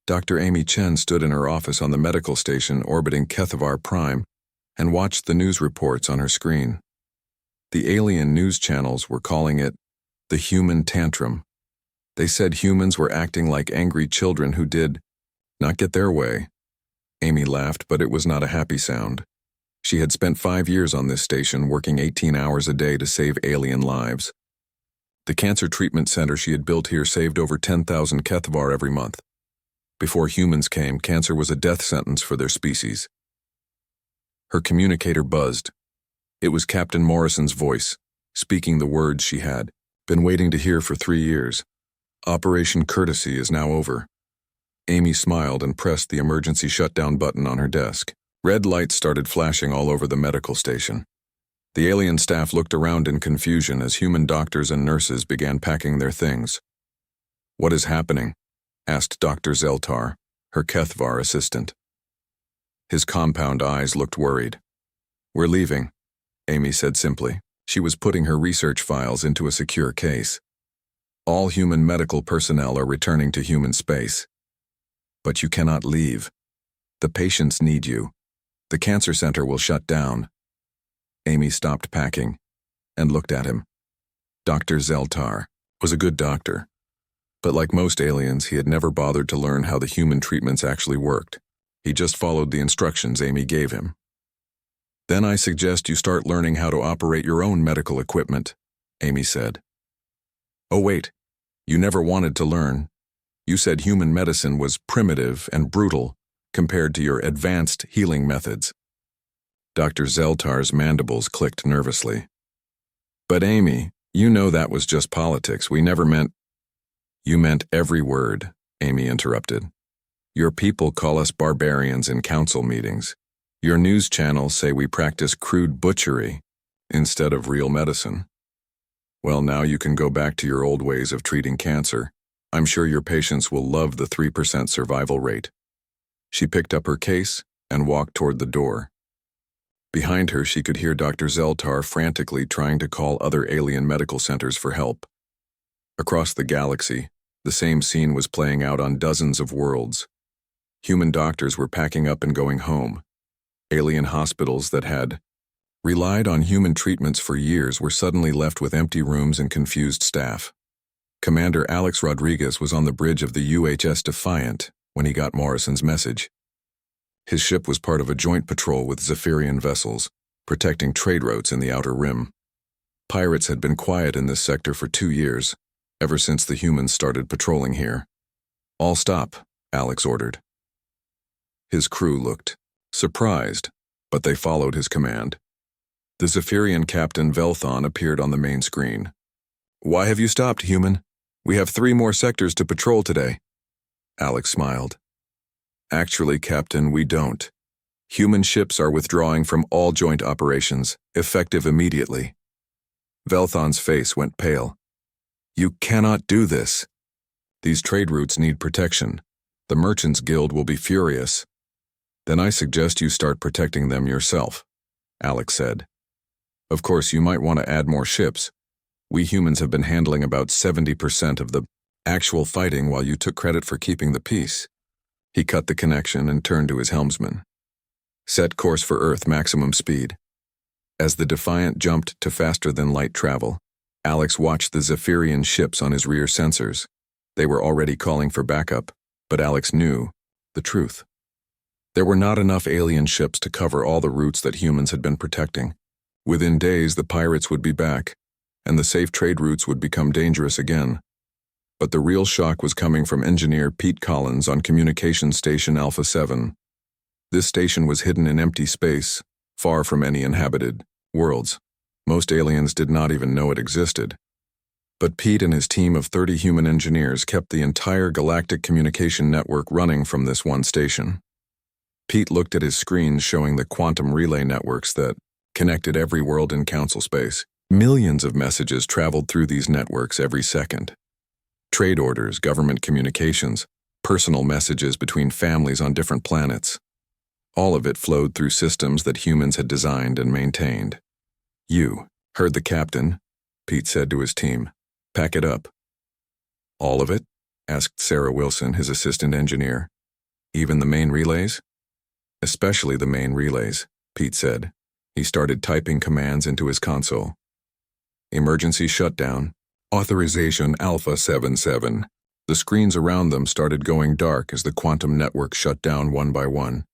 Dr. Amy Chen stood in her office on the medical station orbiting Kethavar Prime and watched the news reports on her screen. The alien news channels were calling it the human tantrum. They said humans were acting like angry children who did not get their way. Amy laughed, but it was not a happy sound. She had spent 5 years on this station, working 18 hours a day to save alien lives. The cancer treatment center she had built here saved over 10,000 Kethavar every month. Before humans came, cancer was a death sentence for their species. Her communicator buzzed. It was Captain Morrison's voice, speaking the words she had been waiting to hear for 3 years. Operation Courtesy is now over. Amy smiled and pressed the emergency shutdown button on her desk. Red lights started flashing all over the medical station. The alien staff looked around in confusion as human doctors and nurses began packing their things. "What is happening?" asked Dr. Zeltar, her Kethavar assistant. His compound eyes looked worried. "We're leaving," Amy said simply. She was putting her research files into a secure case. "All human medical personnel are returning to human space. But you cannot leave. The patients need you. The cancer center will shut down." Amy stopped packing and looked at him. Dr. Zeltar was a good doctor, but like most aliens, he had never bothered to learn how the human treatments actually worked. He just followed the instructions Amy gave him. "Then I suggest you start learning how to operate your own medical equipment," Amy said. "Oh wait, you never wanted to learn. You said human medicine was primitive and brutal compared to your advanced healing methods." Dr. Zeltar's mandibles clicked nervously. "But Amy, you know that was just politics. We never meant—" "You meant every word," Amy interrupted. "Your people call us barbarians in council meetings. Your news channels say we practice crude butchery instead of real medicine. Well, now you can go back to your old ways of treating cancer. I'm sure your patients will love the 3% survival rate." She picked up her case and walked toward the door. Behind her, she could hear Dr. Zeltar frantically trying to call other alien medical centers for help. Across the galaxy, the same scene was playing out on dozens of worlds. Human doctors were packing up and going home. Alien hospitals that had relied on human treatments for years were suddenly left with empty rooms and confused staff. Commander Alex Rodriguez was on the bridge of the UHS Defiant when he got Morrison's message. His ship was part of a joint patrol with Zephyrian vessels, protecting trade routes in the Outer Rim. Pirates had been quiet in this sector for 2 years, ever since the humans started patrolling here. "All stop," Alex ordered. His crew looked surprised, but they followed his command. The Zephyrian captain Velthon appeared on the main screen. "Why have you stopped, human? We have 3 more sectors to patrol today." Alex smiled. "Actually, Captain, we don't. Human ships are withdrawing from all joint operations, effective immediately." Velthon's face went pale. "You cannot do this. These trade routes need protection. The Merchants Guild will be furious." "Then I suggest you start protecting them yourself," Alex said. "Of course, you might want to add more ships. We humans have been handling about 70% of the actual fighting while you took credit for keeping the peace." He cut the connection and turned to his helmsman. "Set course for Earth maximum speed." As the Defiant jumped to faster-than-light travel, Alex watched the Zephyrian ships on his rear sensors. They were already calling for backup, but Alex knew the truth. There were not enough alien ships to cover all the routes that humans had been protecting. Within days, the pirates would be back, and the safe trade routes would become dangerous again. But the real shock was coming from engineer Pete Collins on Communications Station Alpha 7. This station was hidden in empty space, far from any inhabited worlds. Most aliens did not even know it existed. But Pete and his team of 30 human engineers kept the entire galactic communication network running from this one station. Pete looked at his screens showing the quantum relay networks that connected every world in council space. Millions of messages traveled through these networks every second. Trade orders, government communications, personal messages between families on different planets. All of it flowed through systems that humans had designed and maintained. "You heard the captain," Pete said to his team. "Pack it up." "All of it?" asked Sarah Wilson, his assistant engineer. Even the main relays? Especially the main relays, Pete said. He started typing commands into his console. Emergency shutdown. Authorization Alpha 77. The screens around them started going dark as the quantum network shut down one by one.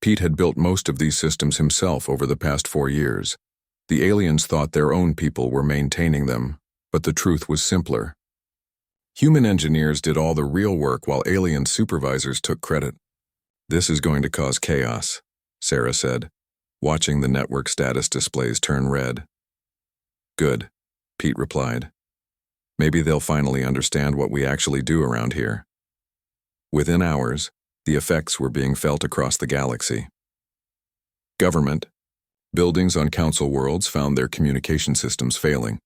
Pete had built most of these systems himself over the past 4 years. The aliens thought their own people were maintaining them, but the truth was simpler. Human engineers did all the real work while alien supervisors took credit. This is going to cause chaos, Sarah said, watching the network status displays turn red. Good, Pete replied. Maybe they'll finally understand what we actually do around here. Within hours, the effects were being felt across the galaxy. Government. Buildings on council worlds found their communication systems failing.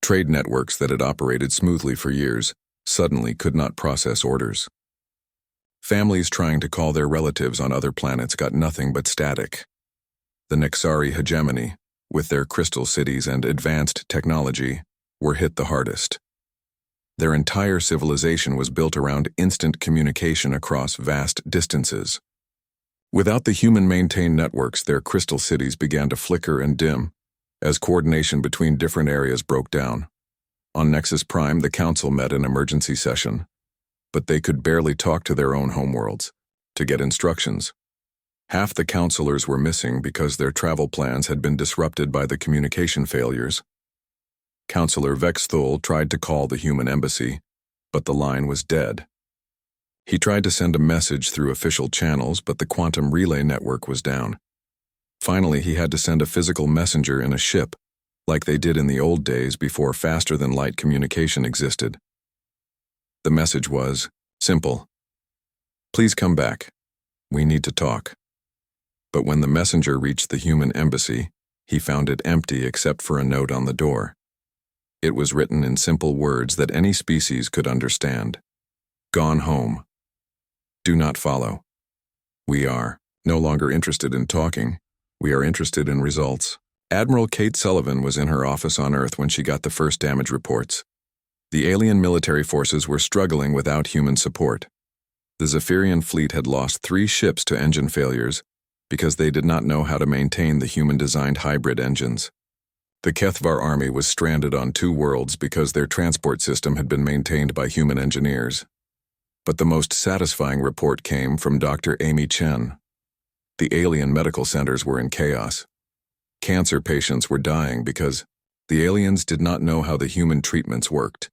Trade networks that had operated smoothly for years suddenly could not process orders. Families trying to call their relatives on other planets got nothing but static. The Nexari hegemony, with their crystal cities and advanced technology, were hit the hardest. Their entire civilization was built around instant communication across vast distances. Without the human-maintained networks, their crystal cities began to flicker and dim as coordination between different areas broke down. On Nexus Prime, the Council met an emergency session, but they could barely talk to their own homeworlds to get instructions. Half the counselors were missing because their travel plans had been disrupted by the communication failures. Counselor Vexthul tried to call the human embassy, but the line was dead. He tried to send a message through official channels, but the quantum relay network was down. Finally, he had to send a physical messenger in a ship, like they did in the old days before faster-than-light communication existed. The message was simple. Please come back. We need to talk. But when the messenger reached the human embassy, he found it empty except for a note on the door. It was written in simple words that any species could understand. Gone home. Do not follow. We are no longer interested in talking. We are interested in results. Admiral Kate Sullivan was in her office on Earth when she got the first damage reports. The alien military forces were struggling without human support. The Zephyrian fleet had lost 3 ships to engine failures because they did not know how to maintain the human-designed hybrid engines. The Kethvar army was stranded on 2 worlds because their transport system had been maintained by human engineers. But the most satisfying report came from Dr. Amy Chen. The alien medical centers were in chaos. Cancer patients were dying because the aliens did not know how the human treatments worked.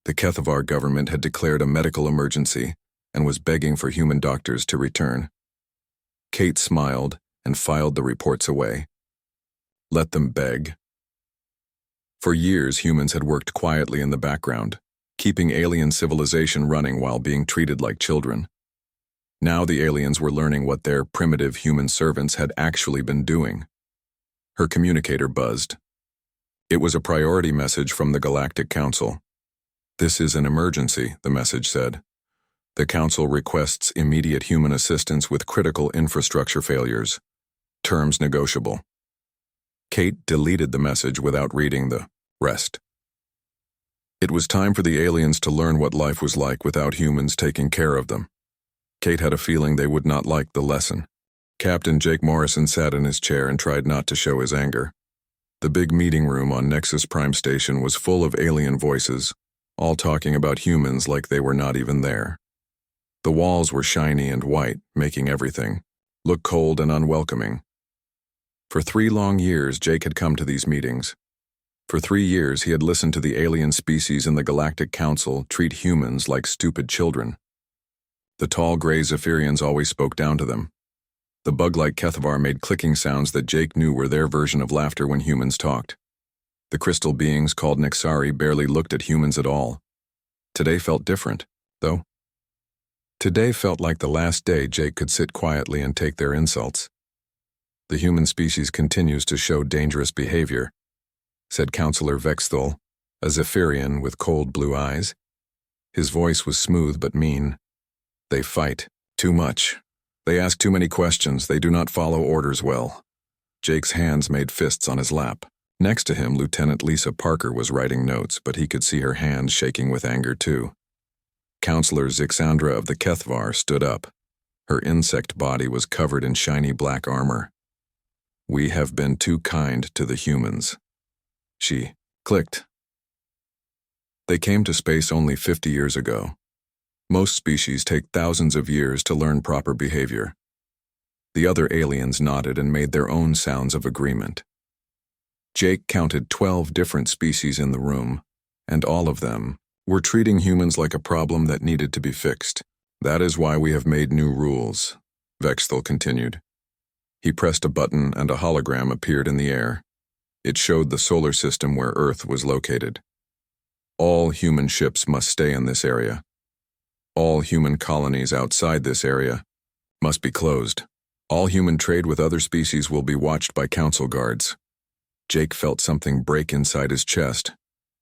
The Kethvar government had declared a medical emergency and was begging for human doctors to return. Kate smiled and filed the reports away. Let them beg. For years, humans had worked quietly in the background, keeping alien civilization running while being treated like children. Now the aliens were learning what their primitive human servants had actually been doing. Her communicator buzzed. It was a priority message from the Galactic Council. This is an emergency, the message said. The Council requests immediate human assistance with critical infrastructure failures. Terms negotiable. Kate deleted the message without reading the rest. It was time for the aliens to learn what life was like without humans taking care of them. Kate had a feeling they would not like the lesson. Captain Jake Morrison sat in his chair and tried not to show his anger. The big meeting room on Nexus Prime Station was full of alien voices, all talking about humans like they were not even there. The walls were shiny and white, making everything look cold and unwelcoming. For 3 long years, Jake had come to these meetings. For 3 years, he had listened to the alien species in the Galactic Council treat humans like stupid children. The tall gray Zephyrians always spoke down to them. The bug-like Kethvar made clicking sounds that Jake knew were their version of laughter when humans talked. The crystal beings called Nexari barely looked at humans at all. Today felt different, though. Today felt like the last day Jake could sit quietly and take their insults. The human species continues to show dangerous behavior, said Counselor Vexthul, a Zephyrian with cold blue eyes. His voice was smooth but mean. They fight too much. They ask too many questions. They do not follow orders well. Jake's hands made fists on his lap. Next to him, Lieutenant Lisa Parker was writing notes, but he could see her hands shaking with anger too. Counselor Zixandra of the Kethvar stood up. Her insect body was covered in shiny black armor. "We have been too kind to the humans." She clicked. They came to space only 50 years ago. Most species take thousands of years to learn proper behavior. The other aliens nodded and made their own sounds of agreement. Jake counted 12 different species in the room, and all of them were treating humans like a problem that needed to be fixed. "That is why we have made new rules," Vexthal continued. He pressed a button and a hologram appeared in the air. It showed the solar system where Earth was located. All human ships must stay in this area. All human colonies outside this area must be closed. All human trade with other species will be watched by council guards. Jake felt something break inside his chest.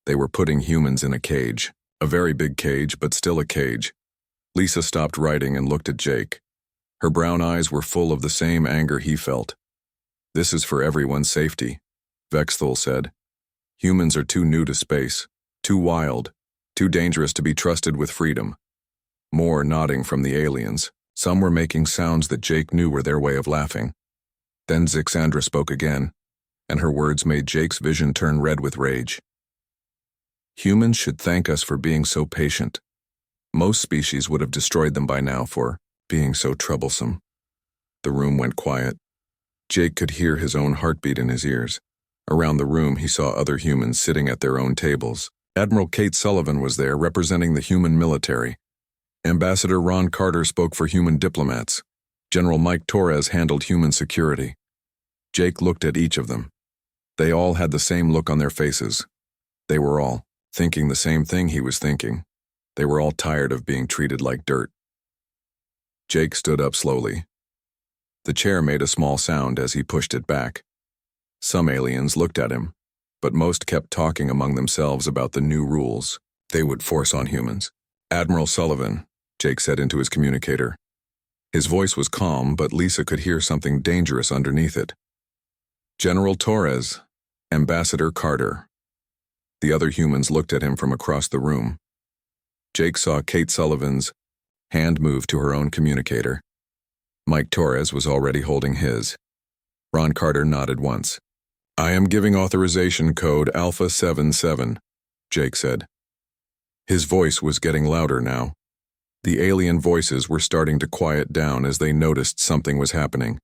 They were putting humans in a cage. A very big cage, but still a cage. Lisa stopped writing and looked at Jake. Her brown eyes were full of the same anger he felt. "This is for everyone's safety," Vexthal said. "Humans are too new to space, too wild, too dangerous to be trusted with freedom." More nodding from the aliens. Some were making sounds that Jake knew were their way of laughing. Then Zixandra spoke again, and her words made Jake's vision turn red with rage. "Humans should thank us for being so patient. Most species would have destroyed them by now for being so troublesome." The room went quiet. Jake could hear his own heartbeat in his ears. Around the room he saw other humans sitting at their own tables. Admiral Kate Sullivan was there representing the human military. Ambassador Ron Carter spoke for human diplomats. General Mike Torres handled human security. Jake looked at each of them. They all had the same look on their faces. They were all thinking the same thing he was thinking. They were all tired of being treated like dirt. Jake stood up slowly. The chair made a small sound as he pushed it back. Some aliens looked at him, but most kept talking among themselves about the new rules they would force on humans. "Admiral Sullivan," Jake said into his communicator. His voice was calm, but Lisa could hear something dangerous underneath it. "General Torres, Ambassador Carter." The other humans looked at him from across the room. Jake saw Kate Sullivan's hand move to her own communicator. Mike Torres was already holding his. Ron Carter nodded once. "I am giving authorization code Alpha 77, Jake said. His voice was getting louder now. The alien voices were starting to quiet down as they noticed something was happening.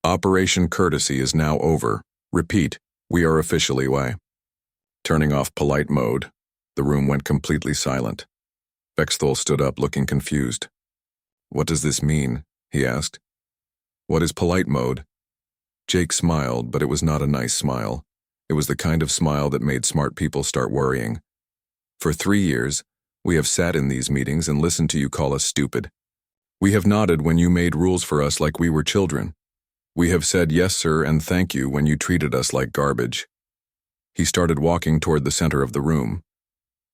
"Operation Courtesy is now over. Repeat, we are officially away." Turning off polite mode, the room went completely silent. Vexthal stood up looking confused. "What does this mean?" he asked. "What is polite mode?" Jake smiled, but it was not a nice smile. It was the kind of smile that made smart people start worrying. "For 3 years, we have sat in these meetings and listened to you call us stupid. We have nodded when you made rules for us like we were children. We have said yes, sir, and thank you when you treated us like garbage." He started walking toward the center of the room.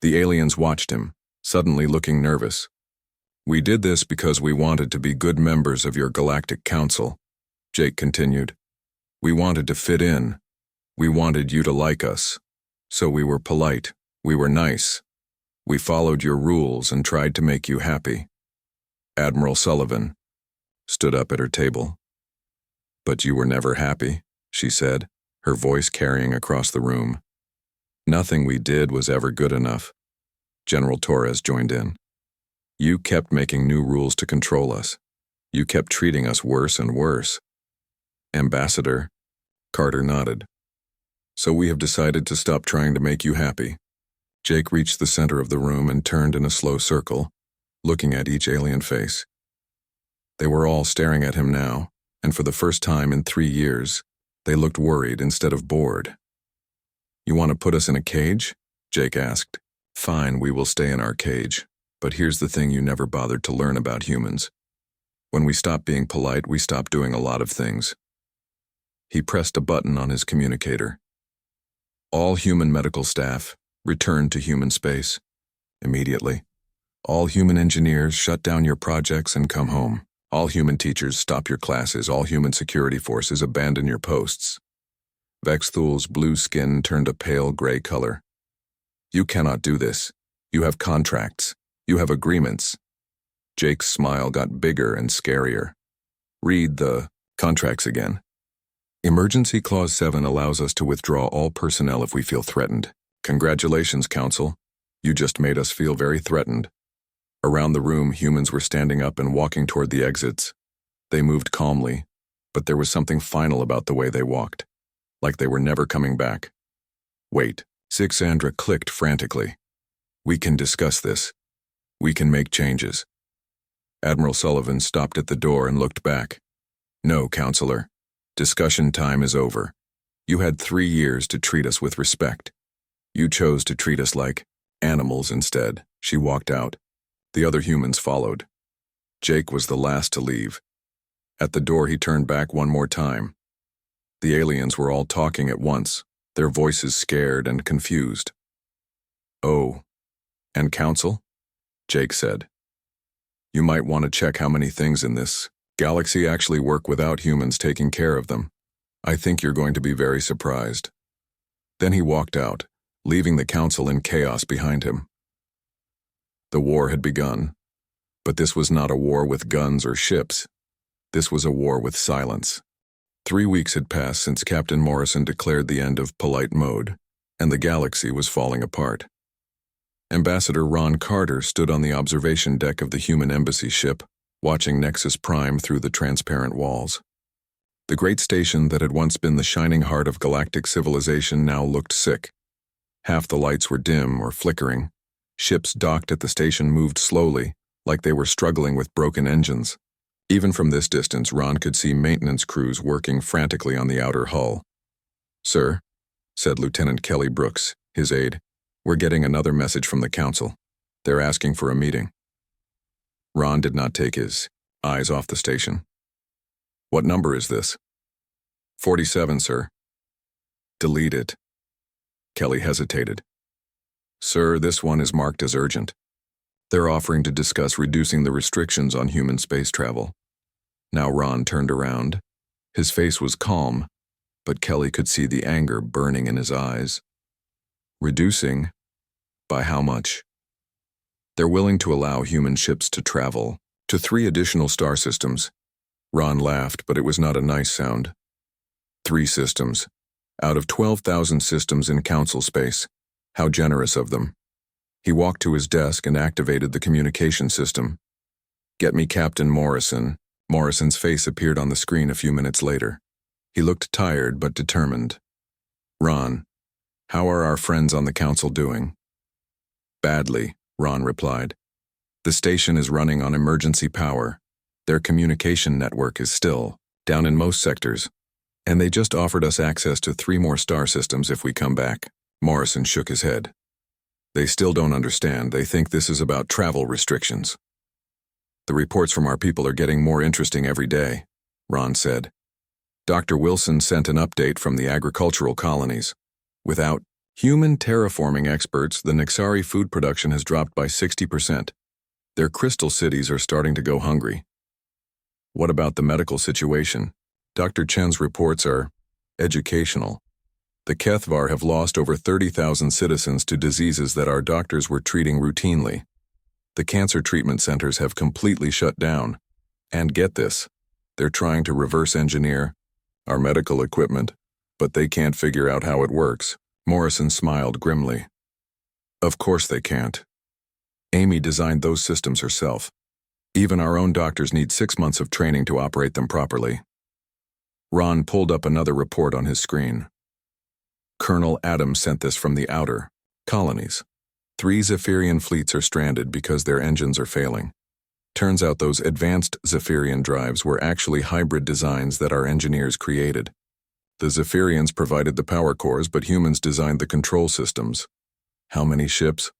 The aliens watched him, suddenly looking nervous. "We did this because we wanted to be good members of your Galactic Council," Jake continued. "We wanted to fit in. We wanted you to like us. So we were polite. We were nice. We followed your rules and tried to make you happy." Admiral Sullivan stood up at her table. "But you were never happy," she said, her voice carrying across the room. "Nothing we did was ever good enough." General Torres joined in. "You kept making new rules to control us. You kept treating us worse and worse." "Ambassador," Carter nodded. "So we have decided to stop trying to make you happy." Jake reached the center of the room and turned in a slow circle, looking at each alien face. They were all staring at him now, and for the first time in 3 years, they looked worried instead of bored. "You want to put us in a cage?" Jake asked. "Fine, we will stay in our cage. But here's the thing you never bothered to learn about humans. When we stop being polite, we stop doing a lot of things." He pressed a button on his communicator. "All human medical staff, return to human space. Immediately. All human engineers, shut down your projects and come home. All human teachers, stop your classes. All human security forces, abandon your posts." Vexthal's blue skin turned a pale gray color. "You cannot do this. You have contracts. You have agreements." Jake's smile got bigger and scarier. Read the contracts again. Emergency Clause 7 allows us to withdraw all personnel if we feel threatened. Congratulations, Council. You just made us feel very threatened. Around the room, humans were standing up and walking toward the exits. They moved calmly, but there was something final about the way they walked, like they were never coming back. Wait, Sixandra clicked frantically. We can discuss this. We can make changes. Admiral Sullivan stopped at the door and looked back. No, Counselor. Discussion time is over. You had 3 years to treat us with respect. You chose to treat us like animals instead. She walked out. The other humans followed. Jake was the last to leave. At the door, he turned back one more time. The aliens were all talking at once, their voices scared and confused. Oh, and Council? Jake said. You might want to check how many things in this galaxy actually work without humans taking care of them. I think you're going to be very surprised. Then he walked out, leaving the Council in chaos behind him. The war had begun, but this was not a war with guns or ships. This was a war with silence. 3 weeks had passed since Captain Morrison declared the end of polite mode, and the galaxy was falling apart. Ambassador Ron Carter stood on the observation deck of the human embassy ship, watching Nexus Prime through the transparent walls. The great station that had once been the shining heart of galactic civilization now looked sick. Half the lights were dim or flickering. Ships docked at the station moved slowly, like they were struggling with broken engines. Even from this distance, Ron could see maintenance crews working frantically on the outer hull. Sir, said Lieutenant Kelly Brooks, his aide, we're getting another message from the Council. They're asking for a meeting. Ron did not take his eyes off the station. What number is this? 47, sir. Delete it. Kelly hesitated. Sir, this one is marked as urgent. They're offering to discuss reducing the restrictions on human space travel. Now Ron turned around. His face was calm, but Kelly could see the anger burning in his eyes. Reducing? By how much? They're willing to allow human ships to travel to 3 additional star systems. Ron laughed, but it was not a nice sound. 3 systems. Out of 12,000 systems in Council space. How generous of them. He walked to his desk and activated the communication system. Get me Captain Morrison. Morrison's face appeared on the screen a few minutes later. He looked tired but determined. Ron, how are our friends on the Council doing? Badly, Ron replied. The station is running on emergency power. Their communication network is still down in most sectors, and they just offered us access to 3 more star systems if we come back. Morrison shook his head. They still don't understand. They think this is about travel restrictions. The reports from our people are getting more interesting every day, Ron said. Dr. Wilson sent an update from the agricultural colonies. Without human terraforming experts, the Nexari food production has dropped by 60%. Their crystal cities are starting to go hungry. What about the medical situation? Dr. Chen's reports are educational. The Kethvar have lost over 30,000 citizens to diseases that our doctors were treating routinely. The cancer treatment centers have completely shut down. And get this, they're trying to reverse engineer our medical equipment, but they can't figure out how it works. Morrison smiled grimly. Of course they can't. Amy designed those systems herself. Even our own doctors need 6 months of training to operate them properly. Ron pulled up another report on his screen. Colonel Adams sent this from the outer colonies. 3 Zephyrian fleets are stranded because their engines are failing. Turns out those advanced Zephyrian drives were actually hybrid designs that our engineers created. The Zephyrians provided the power cores, but humans designed the control systems. How many ships?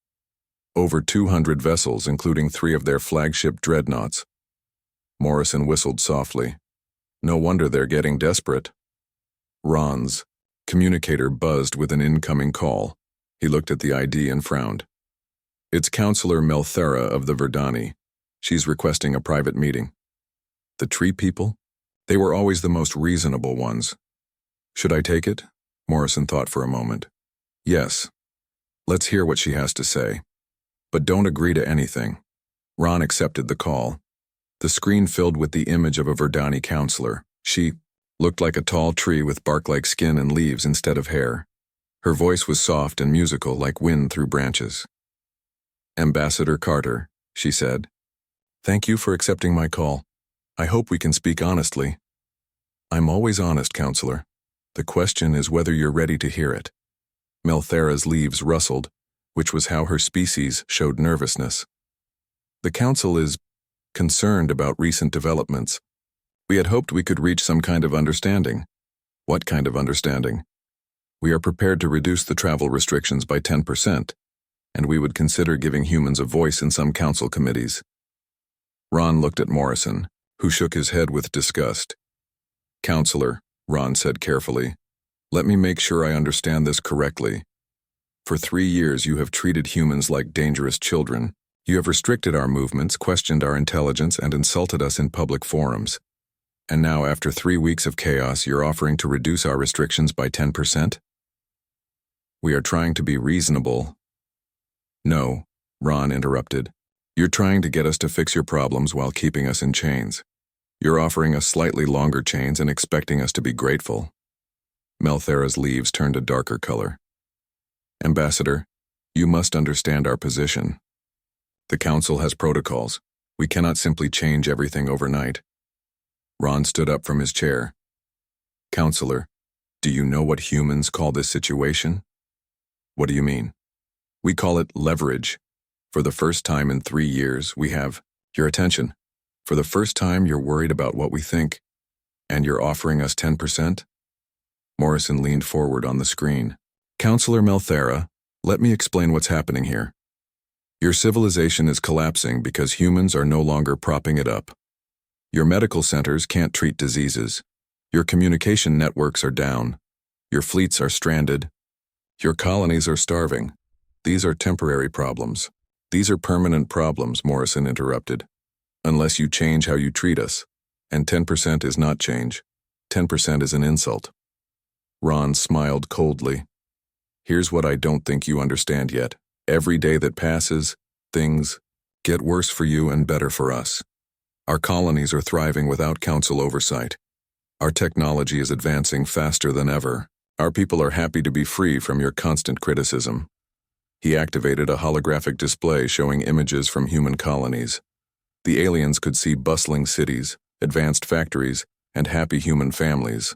Over 200 vessels, including 3 of their flagship dreadnoughts. Morrison whistled softly. No wonder they're getting desperate. Ron's communicator buzzed with an incoming call. He looked at the ID and frowned. It's Counselor Melthera of the Verdani. She's requesting a private meeting. The tree people? They were always the most reasonable ones. Should I take it? Morrison thought for a moment. Yes. Let's hear what she has to say. But don't agree to anything. Ron accepted the call. The screen filled with the image of a Verdani counselor. She looked like a tall tree with bark-like skin and leaves instead of hair. Her voice was soft and musical like wind through branches. "Ambassador Carter," she said. "Thank you for accepting my call. I hope we can speak honestly." "I'm always honest, counselor. The question is whether you're ready to hear it." Melthera's leaves rustled, which was how her species showed nervousness. "The council is concerned about recent developments. We had hoped we could reach some kind of understanding." "What kind of understanding?" "We are prepared to reduce the travel restrictions by 10%, and we would consider giving humans a voice in some council committees." Ron looked at Morrison, who shook his head with disgust. "Counselor," Ron said carefully, "let me make sure I understand this correctly. For 3 years you have treated humans like dangerous children. You have restricted our movements, questioned our intelligence, and insulted us in public forums. And now, after 3 weeks of chaos, you're offering to reduce our restrictions by 10%? We are trying to be reasonable." "No," Ron interrupted. "You're trying to get us to fix your problems while keeping us in chains. You're offering us slightly longer chains and expecting us to be grateful." Melthera's leaves turned a darker color. "Ambassador, you must understand our position. The council has protocols. We cannot simply change everything overnight." Ron stood up from his chair. "Counselor, do you know what humans call this situation?" "What do you mean?" "We call it leverage. For the first time in 3 years, we have your attention. For the first time, you're worried about what we think, and you're offering us 10%? Morrison leaned forward on the screen. "Counselor Melthera, let me explain what's happening here. Your civilization is collapsing because humans are no longer propping it up. Your medical centers can't treat diseases. Your communication networks are down. Your fleets are stranded. Your colonies are starving. These are temporary problems. These are permanent problems," Morrison interrupted. "Unless you change how you treat us. And 10% is not change. 10% is an insult." Ron smiled coldly. "Here's what I don't think you understand yet. Every day that passes, things get worse for you and better for us. Our colonies are thriving without council oversight. Our technology is advancing faster than ever. Our people are happy to be free from your constant criticism." He activated a holographic display showing images from human colonies. The aliens could see bustling cities, advanced factories, and happy human families.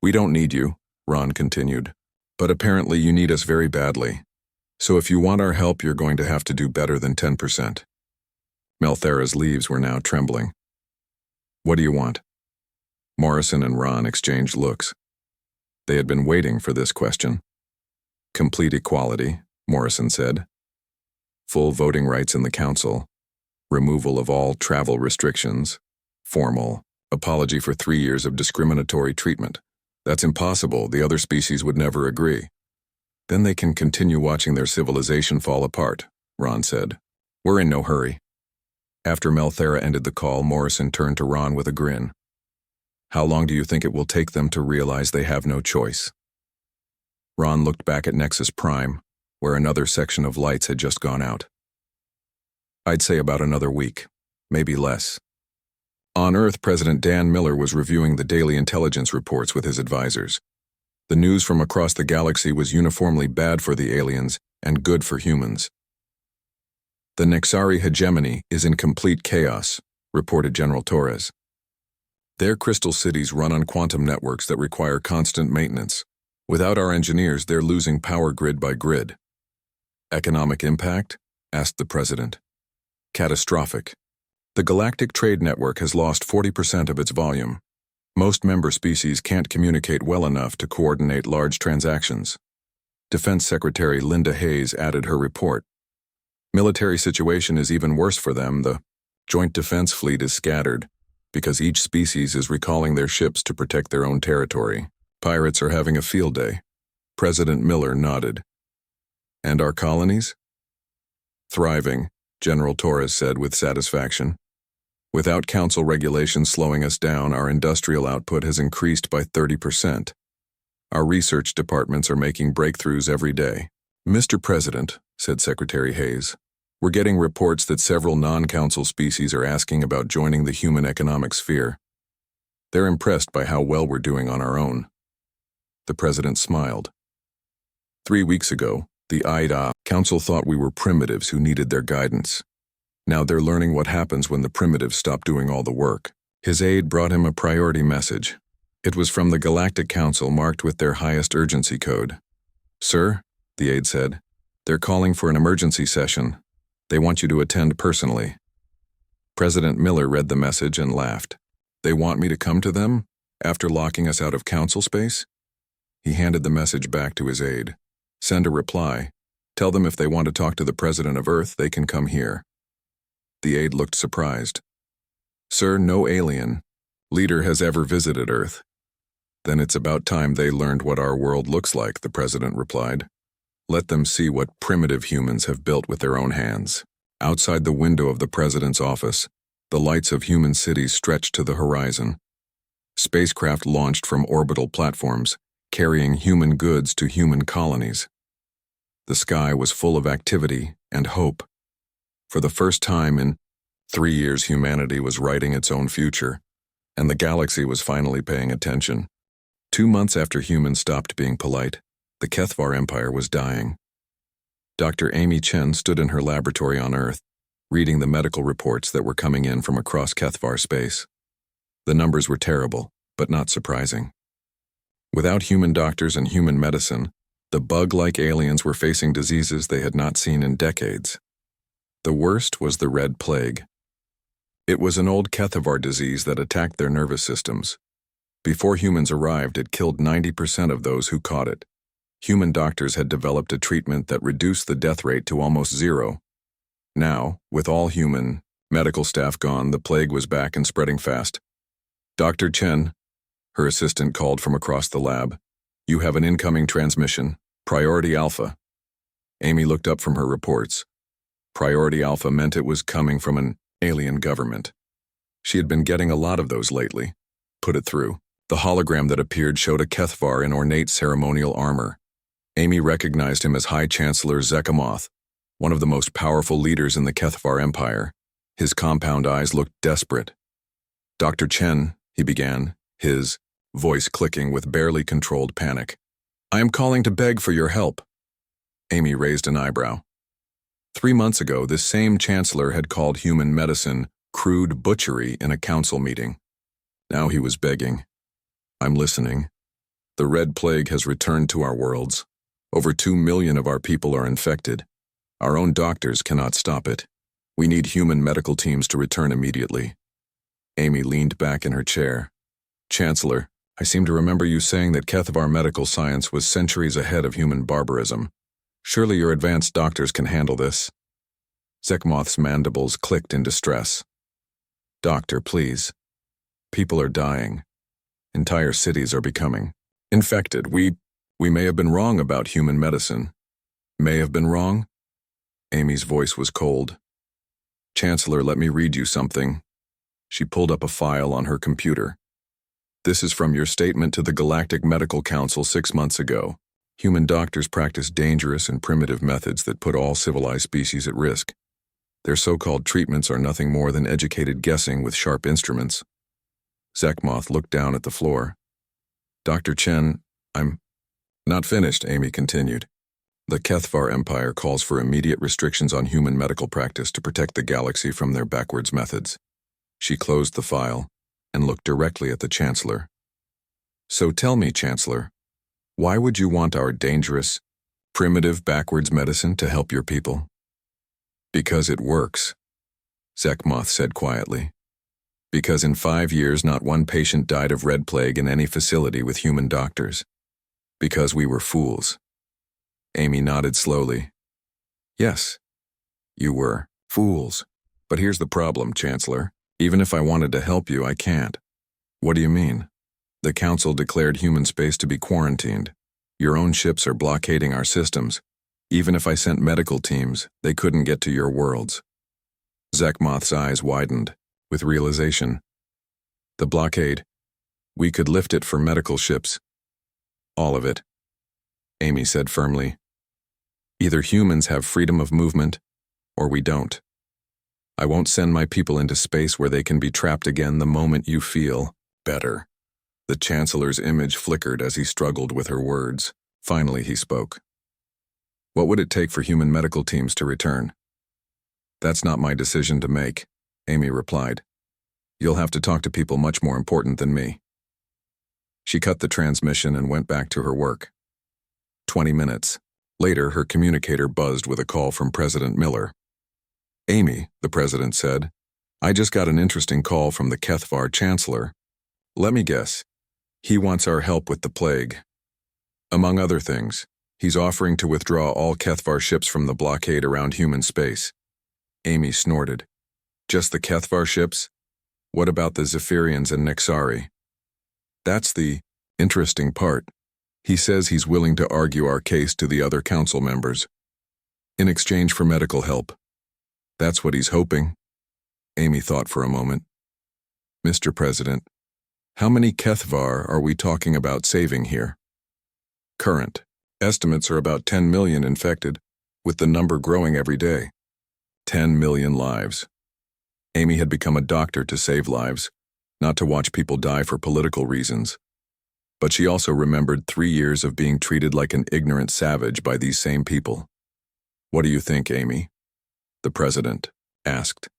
"We don't need you," Ron continued, "but apparently you need us very badly. So if you want our help, you're going to have to do better than 10%. Melthera's leaves were now trembling. "What do you want?" Morrison and Ron exchanged looks. They had been waiting for this question. "Complete equality," Morrison said. "Full voting rights in the council. Removal of all travel restrictions. Formal apology for 3 years of discriminatory treatment. That's impossible. The other species would never agree. Then they can continue watching their civilization fall apart," Ron said. "We're in no hurry." After Melthera ended the call, Morrison turned to Ron with a grin. "How long do you think it will take them to realize they have no choice?" Ron looked back at Nexus Prime, where another section of lights had just gone out. "I'd say about another week, maybe less." On Earth, President Dan Miller was reviewing the daily intelligence reports with his advisors. The news from across the galaxy was uniformly bad for the aliens and good for humans. "The Nexari hegemony is in complete chaos," reported General Torres. "Their crystal cities run on quantum networks that require constant maintenance. Without our engineers, they're losing power grid by grid." "Economic impact?" asked the president. "Catastrophic. The Galactic Trade Network has lost 40% of its volume. Most member species can't communicate well enough to coordinate large transactions." Defense Secretary Linda Hayes added her report. "Military situation is even worse for them. The Joint Defense Fleet is scattered because each species is recalling their ships to protect their own territory. Pirates are having a field day." President Miller nodded. "And our colonies?" "Thriving," General Torres said with satisfaction. "Without council regulations slowing us down, our industrial output has increased by 30%. Our research departments are making breakthroughs every day." "Mr. President," said Secretary Hayes, We're getting reports that several non-council species are asking about joining the human economic sphere. They're impressed by how well we're doing on our own." The president smiled. 3 weeks ago, the IDA Council thought we were primitives who needed their guidance. Now they're learning what happens when the primitives stop doing all the work. His aide brought him a priority message. It was from the Galactic Council marked with their highest urgency code. "Sir," the aide said, "they're calling for an emergency session. They want you to attend personally." President Miller read the message and laughed. "They want me to come to them after locking us out of council space?" He handed the message back to his aide. "Send a reply. Tell them if they want to talk to the President of Earth, they can come here." The aide looked surprised. "Sir, no alien leader has ever visited Earth." "Then it's about time they learned what our world looks like," the president replied. "Let them see what primitive humans have built with their own hands." Outside the window of the president's office, the lights of human cities stretched to the horizon. Spacecraft launched from orbital platforms, carrying human goods to human colonies. The sky was full of activity and hope. For the first time in 3 years, humanity was writing its own future, and the galaxy was finally paying attention. 2 months after humans stopped being polite, the Kethvar Empire was dying. Dr. Amy Chen stood in her laboratory on Earth, reading the medical reports that were coming in from across Kethvar space. The numbers were terrible, but not surprising. Without human doctors and human medicine, the bug-like aliens were facing diseases they had not seen in decades. The worst was the Red Plague. It was an old Kethvar disease that attacked their nervous systems. Before humans arrived, it killed 90% of those who caught it. Human doctors had developed a treatment that reduced the death rate to almost zero. Now, with all human medical staff gone, the plague was back and spreading fast. "Dr. Chen," her assistant called from across the lab, "you have an incoming transmission, Priority Alpha." Amy looked up from her reports. Priority Alpha meant it was coming from an alien government. She had been getting a lot of those lately. Put it through. The hologram that appeared showed a Kethvar in ornate ceremonial armor. Amy recognized him as High Chancellor Zekamoth, one of the most powerful leaders in the Kethvar Empire. His compound eyes looked desperate. "Dr. Chen," he began, his voice clicking with barely controlled panic. "I am calling to beg for your help." Amy raised an eyebrow. 3 months ago, this same chancellor had called human medicine crude butchery in a council meeting. Now he was begging. "I'm listening. The Red Plague has returned to our worlds. Over 2 million of our people are infected. Our own doctors cannot stop it. We need human medical teams to return immediately." Amy leaned back in her chair. "Chancellor, I seem to remember you saying that Kethvar medical science was centuries ahead of human barbarism. Surely your advanced doctors can handle this." Zekmoth's mandibles clicked in distress. "Doctor, please. People are dying. Entire cities are becoming infected. We may have been wrong about human medicine." "May have been wrong?" Amy's voice was cold. "Chancellor, let me read you something." She pulled up a file on her computer. "This is from your statement to the Galactic Medical Council 6 months ago. Human doctors practice dangerous and primitive methods that put all civilized species at risk. Their so-called treatments are nothing more than educated guessing with sharp instruments." Zekmoth looked down at the floor. "Dr. Chen, I'm not finished," Amy continued. "The Kethvar Empire calls for immediate restrictions on human medical practice to protect the galaxy from their backwards methods." She closed the file and looked directly at the Chancellor. "So tell me, Chancellor, why would you want our dangerous, primitive backwards medicine to help your people?" "Because it works," Zekmoth said quietly. "Because in 5 years not one patient died of Red Plague in any facility with human doctors. Because we were fools." Amy nodded slowly. "Yes, you were fools. But here's the problem, Chancellor. Even if I wanted to help you, I can't." "What do you mean?" "The Council declared human space to be quarantined. Your own ships are blockading our systems. Even if I sent medical teams, they couldn't get to your worlds." Zekmoth's eyes widened with realization. "The blockade. We could lift it for medical ships." "All of it," Amy said firmly. "Either humans have freedom of movement, or we don't. I won't send my people into space where they can be trapped again the moment you feel better. The Chancellor's image flickered as he struggled with her words. Finally, he spoke. What would it take for human medical teams to return? That's not my decision to make, Amy replied. You'll have to talk to people much more important than me. She cut the transmission and went back to her work. 20 minutes later, her communicator buzzed with a call from President Miller. Amy, the president said, I just got an interesting call from the HFY Chancellor. Let me guess. He wants our help with the plague. Among other things, he's offering to withdraw all HFY ships from the blockade around human space. Amy snorted. Just the HFY ships? What about the Zephyrians and Nexari? That's the interesting part. He says he's willing to argue our case to the other council members. In exchange for medical help. That's what he's hoping. Amy thought for a moment. Mr. President, how many HFY are we talking about saving here? Current estimates are about 10 million infected, with the number growing every day. 10 million lives. Amy had become a doctor to save lives, not to watch people die for political reasons. But she also remembered 3 years of being treated like an ignorant savage by these same people. What do you think, Amy? The president asked.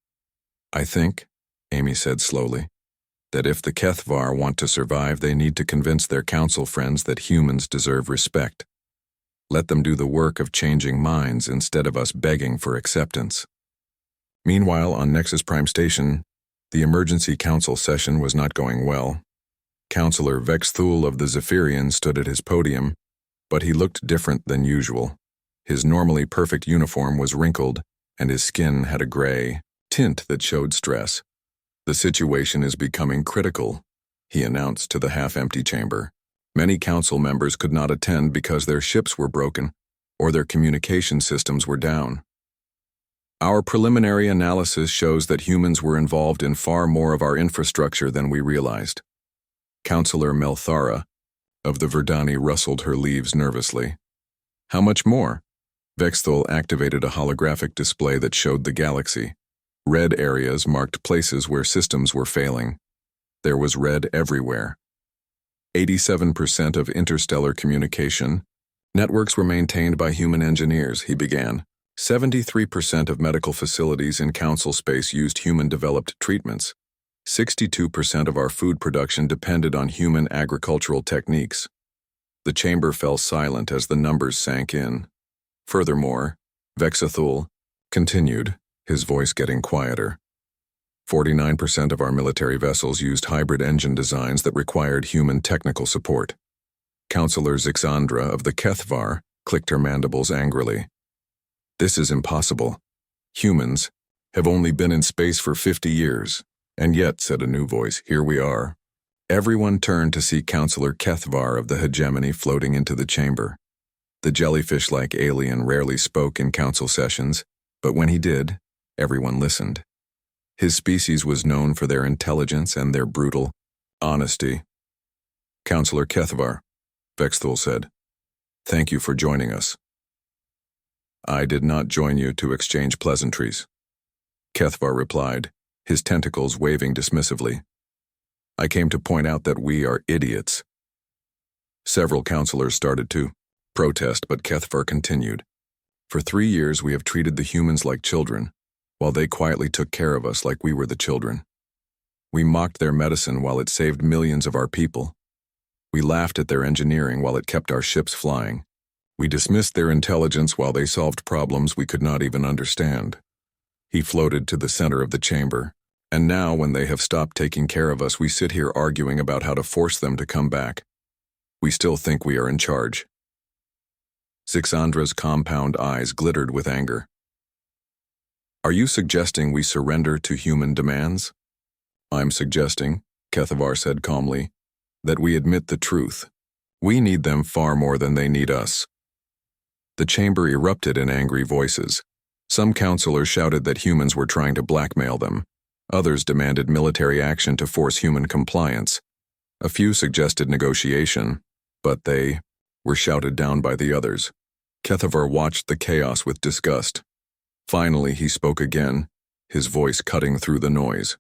I think, Amy said slowly, that if the HFY want to survive, they need to convince their council friends that humans deserve respect. Let them do the work of changing minds instead of us begging for acceptance. Meanwhile, on Nexus Prime Station, the emergency council session was not going well. Councillor Vexthul of the Zephyrians stood at his podium, but he looked different than usual. His normally perfect uniform was wrinkled, and his skin had a gray tint that showed stress. The situation is becoming critical, he announced to the half-empty chamber. Many council members could not attend because their ships were broken or their communication systems were down. Our preliminary analysis shows that humans were involved in far more of our infrastructure than we realized. Councillor Melthara of the Verdani rustled her leaves nervously. How much more? Vexthul activated a holographic display that showed the galaxy. Red areas marked places where systems were failing. There was red everywhere. 87% of interstellar communication networks were maintained by human engineers, he began. 73% of medical facilities in council space used human-developed treatments. 62% of our food production depended on human agricultural techniques. The chamber fell silent as the numbers sank in. Furthermore, Vexthul continued, his voice getting quieter. 49% of our military vessels used hybrid engine designs that required human technical support. Councillor Zixandra of the HFY clicked her mandibles angrily. This is impossible. Humans have only been in space for 50 years, and yet, said a new voice, here we are. Everyone turned to see Councillor HFY of the hegemony floating into the chamber. The jellyfish-like alien rarely spoke in council sessions, but when he did, everyone listened. His species was known for their intelligence and their brutal honesty. Councillor HFY, Vexthul said, thank you for joining us. I did not join you to exchange pleasantries. HFY replied, his tentacles waving dismissively. I came to point out that we are idiots. Several councillors started to protest, but HFY continued. For 3 years we have treated the humans like children, while they quietly took care of us like we were the children. We mocked their medicine while it saved millions of our people. We laughed at their engineering while it kept our ships flying. We dismissed their intelligence while they solved problems we could not even understand. He floated to the center of the chamber, and now when they have stopped taking care of us, we sit here arguing about how to force them to come back. We still think we are in charge. Zixandra's compound eyes glittered with anger. Are you suggesting we surrender to human demands? I'm suggesting, HFY said calmly, that we admit the truth. We need them far more than they need us. The chamber erupted in angry voices. Some councillors shouted that humans were trying to blackmail them. Others demanded military action to force human compliance. A few suggested negotiation, but they were shouted down by the others. HFY watched the chaos with disgust. Finally, he spoke again, his voice cutting through the noise.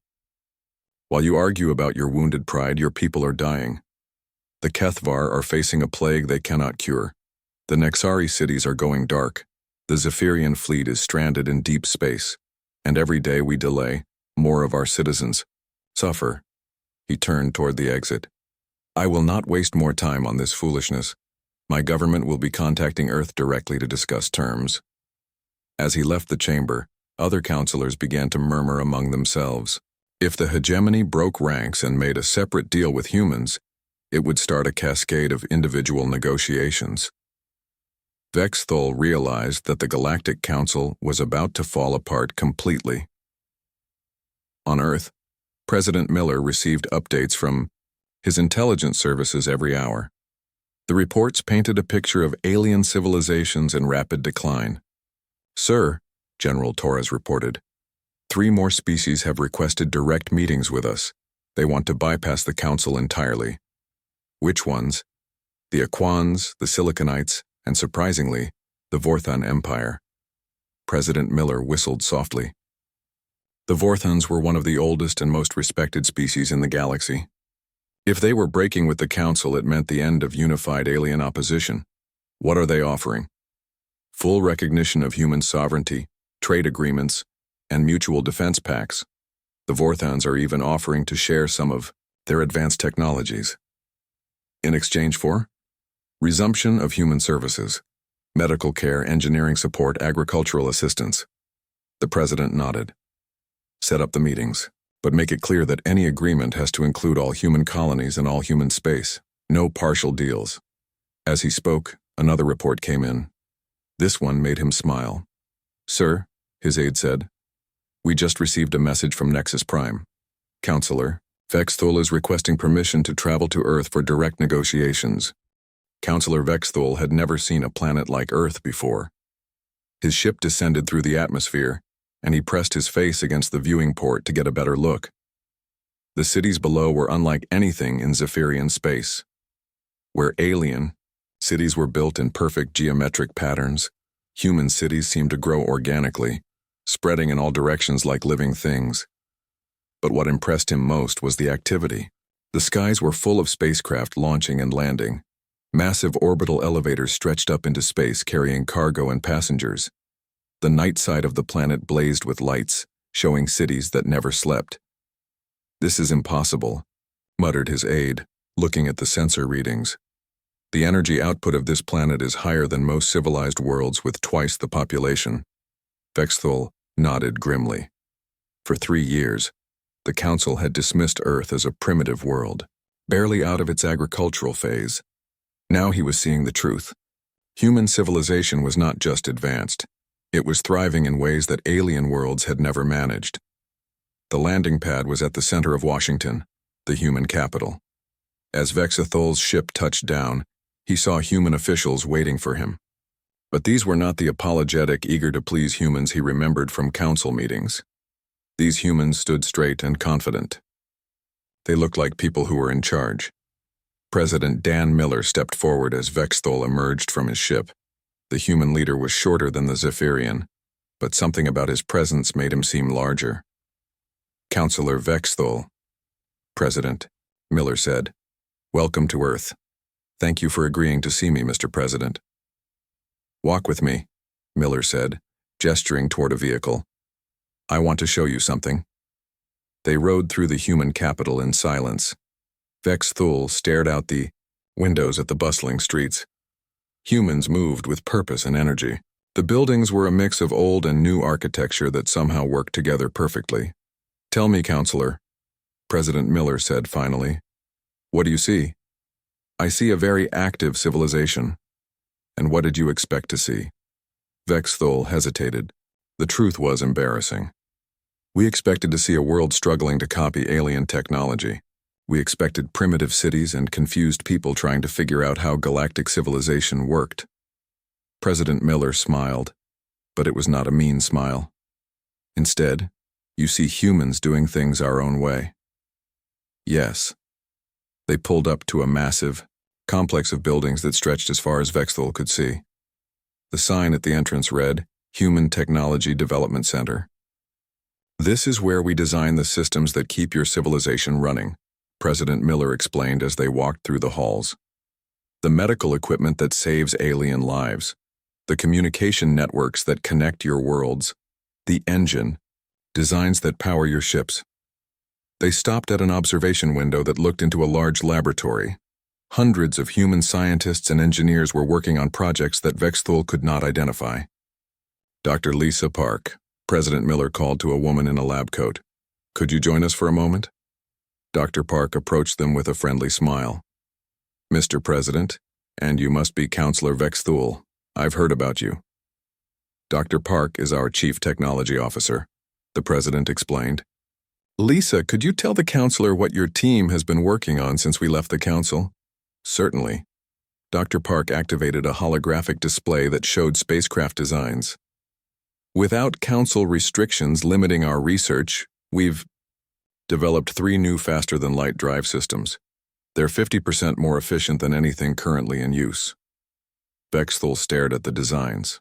While you argue about your wounded pride, your people are dying. The Kethvar are facing a plague they cannot cure. The Nexari cities are going dark. The Zephyrian fleet is stranded in deep space. And every day we delay, more of our citizens suffer. He turned toward the exit. I will not waste more time on this foolishness. My government will be contacting Earth directly to discuss terms. As he left the chamber, other counselors began to murmur among themselves. If the hegemony broke ranks and made a separate deal with humans, it would start a cascade of individual negotiations. Vexthul realized that the Galactic Council was about to fall apart completely. On Earth, President Miller received updates from his intelligence services every hour. The reports painted a picture of alien civilizations in rapid decline. Sir, General Torres reported, 3 more species have requested direct meetings with us. They want to bypass the Council entirely. Which ones? The Aquans, the Siliconites, and surprisingly, the Vorthan Empire. President Miller whistled softly. The Vorthans were one of the oldest and most respected species in the galaxy. If they were breaking with the Council, it meant the end of unified alien opposition. What are they offering? Full recognition of human sovereignty, trade agreements, and mutual defense pacts. The Vorthans are even offering to share some of their advanced technologies. In exchange for resumption of human services, medical care, engineering support, agricultural assistance. The president nodded. Set up the meetings, but make it clear that any agreement has to include all human colonies and all human space. No partial deals. As he spoke, another report came in. This one made him smile. Sir, his aide said, we just received a message from Nexus Prime. Counselor, Vexthul is requesting permission to travel to Earth for direct negotiations. Counselor Vexthul had never seen a planet like Earth before. His ship descended through the atmosphere, and he pressed his face against the viewing port to get a better look. The cities below were unlike anything in Zephyrian space. Where alien, cities were built in perfect geometric patterns, human cities seemed to grow organically, spreading in all directions like living things. But what impressed him most was the activity. The skies were full of spacecraft launching and landing. Massive orbital elevators stretched up into space carrying cargo and passengers. The night side of the planet blazed with lights, showing cities that never slept. This is impossible, muttered his aide, looking at the sensor readings. The energy output of this planet is higher than most civilized worlds with twice the population. Vexthul nodded grimly. For 3 years, the Council had dismissed Earth as a primitive world, barely out of its agricultural phase. Now he was seeing the truth. Human civilization was not just advanced. It was thriving in ways that alien worlds had never managed. The landing pad was at the center of Washington, the human capital. As Vexthul's ship touched down, he saw human officials waiting for him. But these were not the apologetic, eager-to-please humans he remembered from council meetings. These humans stood straight and confident. They looked like people who were in charge. President Dan Miller stepped forward as Vexthul emerged from his ship. The human leader was shorter than the Zephyrian, but something about his presence made him seem larger. Counselor Vexthul, President, Miller said, welcome to Earth. Thank you for agreeing to see me, Mr. President. Walk with me, Miller said, gesturing toward a vehicle. I want to show you something. They rode through the human capital in silence. Vexthul stared out the windows at the bustling streets. Humans moved with purpose and energy. The buildings were a mix of old and new architecture that somehow worked together perfectly. Tell me, Counselor, President Miller said finally. What do you see? I see a very active civilization. And what did you expect to see? Vexthul hesitated. The truth was embarrassing. We expected to see a world struggling to copy alien technology. We expected primitive cities and confused people trying to figure out how galactic civilization worked. President Miller smiled, but it was not a mean smile. Instead, you see humans doing things our own way. Yes. They pulled up to a massive complex of buildings that stretched as far as Vexthul could see. The sign at the entrance read, Human Technology Development Center. This is where we design the systems that keep your civilization running, President Miller explained as they walked through the halls. The medical equipment that saves alien lives, the communication networks that connect your worlds, the engine, designs that power your ships. They stopped at an observation window that looked into a large laboratory. Hundreds of human scientists and engineers were working on projects that Vexthul could not identify. Dr. Lisa Park, President Miller called to a woman in a lab coat. Could you join us for a moment? Dr. Park approached them with a friendly smile. Mr. President, and you must be Counselor Vexthul. I've heard about you. Dr. Park is our Chief Technology Officer, the President explained. Lisa, could you tell the counselor what your team has been working on since we left the council? Certainly. Dr. Park activated a holographic display that showed spacecraft designs. Without council restrictions limiting our research, we've developed 3 new faster-than-light drive systems. They're 50% more efficient than anything currently in use. Vexthul stared at the designs.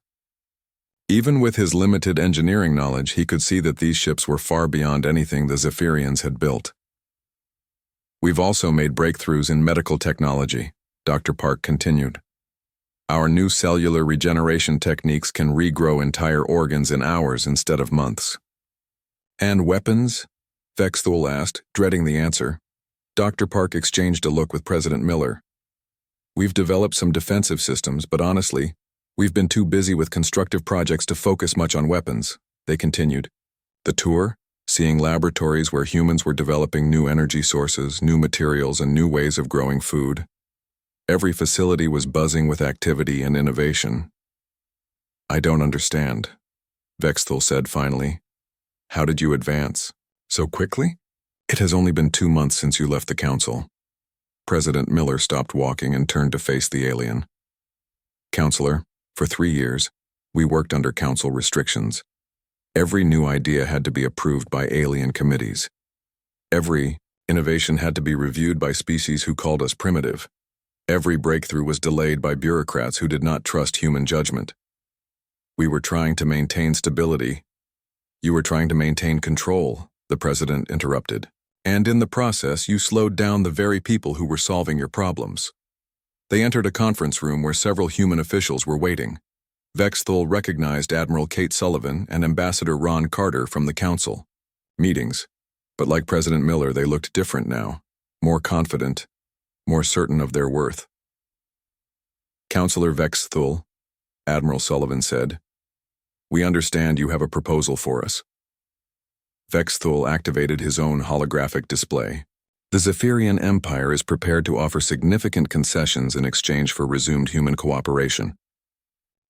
Even with his limited engineering knowledge, he could see that these ships were far beyond anything the Zephyrians had built. We've also made breakthroughs in medical technology, Dr. Park continued. Our new cellular regeneration techniques can regrow entire organs in hours instead of months. And weapons? Vexthul asked, dreading the answer. Dr. Park exchanged a look with President Miller. We've developed some defensive systems, but honestly, we've been too busy with constructive projects to focus much on weapons, they continued. The tour, seeing laboratories where humans were developing new energy sources, new materials, and new ways of growing food. Every facility was buzzing with activity and innovation. I don't understand, Vexthul said finally. How did you advance? So quickly? It has only been 2 months since you left the council. President Miller stopped walking and turned to face the alien. Counselor, for 3 years, we worked under council restrictions. Every new idea had to be approved by alien committees. Every innovation had to be reviewed by species who called us primitive. Every breakthrough was delayed by bureaucrats who did not trust human judgment. We were trying to maintain stability. You were trying to maintain control, the president interrupted. And in the process, you slowed down the very people who were solving your problems. They entered a conference room where several human officials were waiting. Vexthul recognized Admiral Kate Sullivan and Ambassador Ron Carter from the council. Meetings. But like President Miller, they looked different now. More confident. More certain of their worth. Counselor Vexthul, Admiral Sullivan said, we understand you have a proposal for us. Vexthul activated his own holographic display. The Zephyrian Empire is prepared to offer significant concessions in exchange for resumed human cooperation.